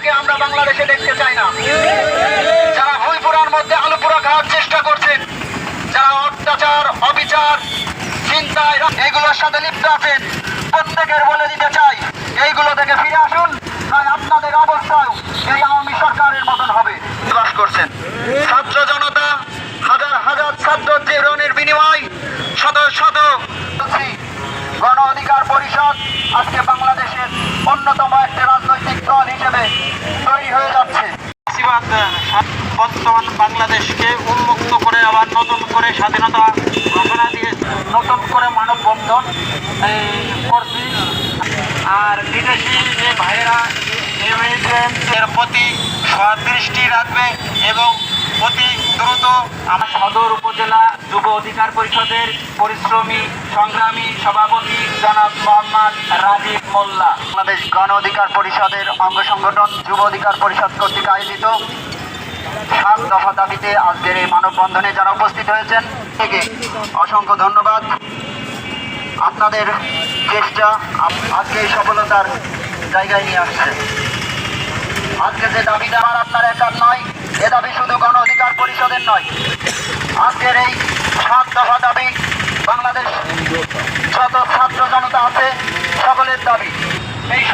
তাকে আমরা বাংলাদেশে দেখতে চাই না। যারা ভুলপুরার মধ্যে আলুপুরা খাওয়ার চেষ্টা করছেন, যারা অত্যাচার, অবিচার, চিন্তায় এইগুলোর সাথে লিপ্ত আছেন, প্রত্যেকের বলে দিতে চাই এইগুলো থেকে ফিরে আসুন, তাই আপনাদের অবস্থাও এই আওয়ামী সরকারের মতন হবে। বাস করছেন ছাত্র জনতা, হাজার হাজার ছাত্র জীবনের বিনিময় শত শত গণ অধিকার পরিষদ আজকে বাংলাদেশের অন্যতম একটি রাজনৈতিক দল হিসেবে তৈরি হয়ে যাচ্ছে। বর্তমান বাংলাদেশকে উন্মুক্ত করে আবার নতুন করে স্বাধীনতা ঘোষণা দিয়ে নতুন করে মানববন্ধন করছি। আর বিদেশি যে ভাইয়েরা এর প্রতি দৃষ্টি রাখবে এবং অতি দ্রুত আমার সদর উপজেলা যুব অধিকার পরিষদের পরিশ্রমী সংগ্রামী সভাপতি জনাব মোহাম্মদ রাজীব মোল্লা, বাংলাদেশ গণ অধিকার পরিষদের অঙ্গ সংগঠন যুব অধিকার পরিষদ কর্তৃক আয়োজিত 7 দফা দাবিতে আজকের এই মানববন্ধনে যারা উপস্থিত হয়েছেন থেকে অসংখ্য ধন্যবাদ। আপনাদের চেষ্টা আজকে এই সফলতার জায়গায় নিয়ে আসছে। আজকে যে দাবি আমার আপনার একার নয়, এ দাবি শুধু গণ অধিকার পরিষদের নয়। আজকের এই 7 দফা দাবি বাংলাদেশ যত ছাত্র জনতা আছে সকলের দাবি।